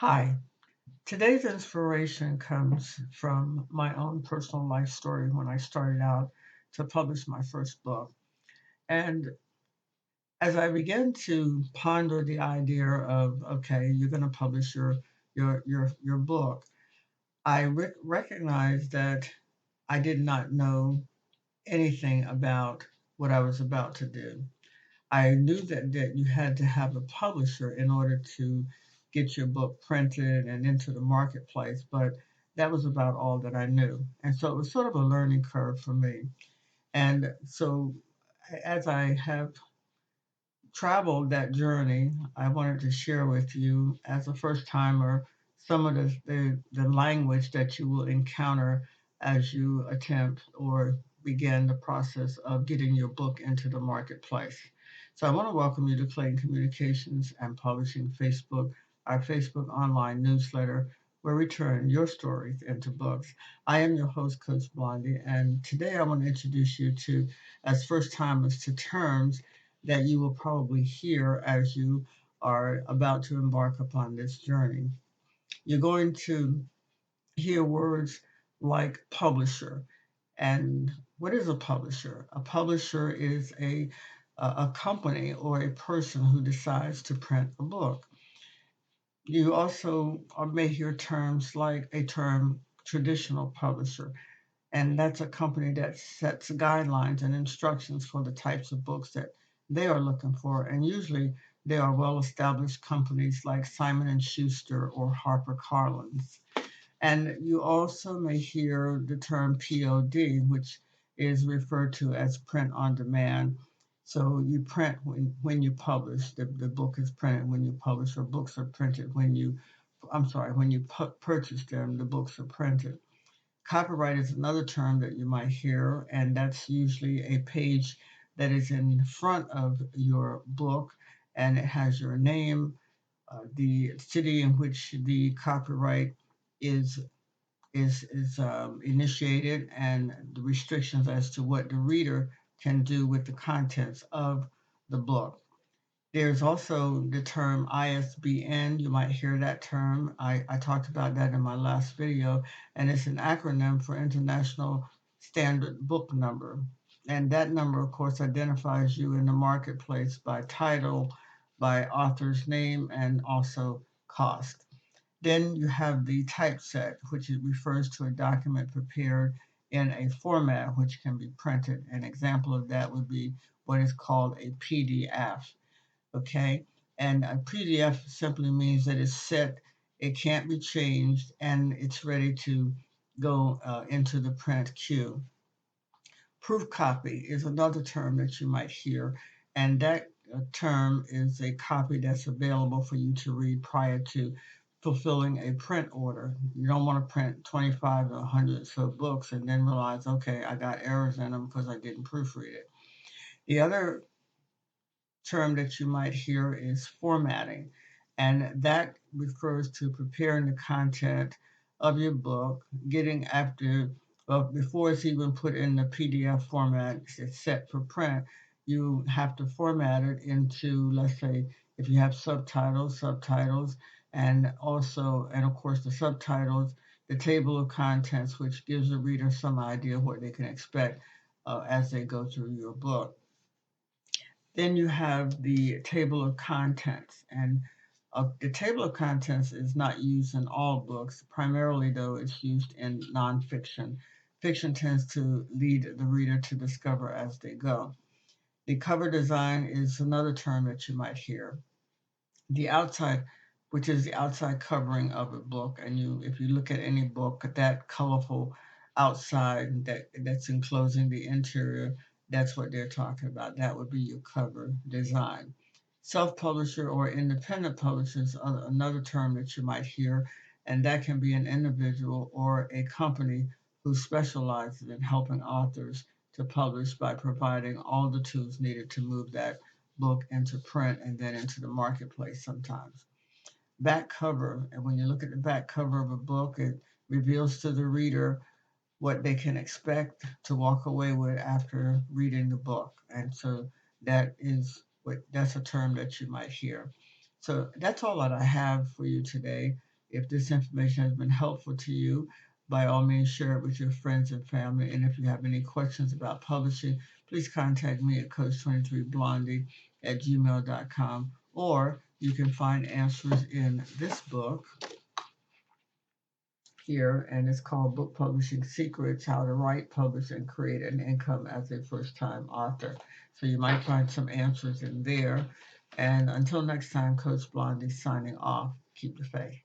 Hi, today's inspiration comes from my own personal life story when I started out to publish my first book. And as I began to ponder the idea of, okay, you're going to publish your book, I recognized that I did not know anything about what I was about to do. I knew that you had to have a publisher in order to get your book printed and into the marketplace, but that was about all that I knew. And so it was sort of a learning curve for me. And so as I have traveled that journey, I wanted to share with you as a first timer some of the language that you will encounter as you attempt or begin the process of getting your book into the marketplace. So I want to welcome you to Clayton Communications and Publishing Facebook, our Facebook online newsletter, where we turn your stories into books. I am your host, Coach Blondie, and today I want to introduce you to, as first timers, to terms that you will probably hear as you are about to embark upon this journey. You're going to hear words like publisher. And what is a publisher? A publisher is a company or a person who decides to print a book. You also may hear terms like a term traditional publisher, and that's a company that sets guidelines and instructions for the types of books that they are looking for. And usually they are well-established companies like Simon and Schuster or HarperCollins. And you also may hear the term POD, which is referred to as print on demand. So you print when you publish. The book is printed when you publish, or books are printed when you purchase them, the books are printed. Copyright is another term that you might hear, and that's usually a page that is in front of your book and it has your name, the city in which the copyright is initiated, and the restrictions as to what the reader can do with the contents of the book. There's also the term ISBN. You might hear that term. I talked about that in my last video, and it's an acronym for International Standard Book Number. And that number, of course, identifies you in the marketplace by title, by author's name, and also cost. Then you have the typeset, which refers to a document prepared in a format which can be printed. An example of that would be what is called a PDF. Okay, and a PDF simply means that it's set, it can't be changed, and it's ready to go into the print queue. Proof copy is another term that you might hear, and that term is a copy that's available for you to read prior to fulfilling a print order. You don't want to print 25 or 100 so books and then realize, okay, I got errors in them because I didn't proofread it. The other term that you might hear is formatting, and that refers to preparing the content of your book, getting after, well, before it's even put in the PDF format, it's set for print. You have to format it into, let's say, if you have subtitles, and also, and of course, the subtitles, the table of contents, which gives the reader some idea what they can expect as they go through your book. Then you have the table of contents, and the table of contents is not used in all books. Primarily, though, it's used in nonfiction. Fiction tends to lead the reader to discover as they go. The cover design is another term that you might hear. The outside, which is the outside covering of a book, and if you look at any book, that colorful outside that's enclosing the interior, that's what they're talking about. That would be your cover design. Self-publisher or independent publisher is another term that you might hear, and that can be an individual or a company who specializes in helping authors to publish by providing all the tools needed to move that book into print and then into the marketplace sometimes. Back cover, and when you look at the back cover of a book, it reveals to the reader what they can expect to walk away with after reading the book. And so that's a term that you might hear. So that's all that I have for you today. If this information has been helpful to you, by all means, share it with your friends and family. And if you have any questions about publishing, please contact me at coach23blondie@gmail.com, or you can find answers in this book here, and it's called Book Publishing Secrets: How to Write, Publish, and Create an Income as a First-Time Author. So you might find some answers in there. And until next time, Coach Blondie signing off. Keep the faith.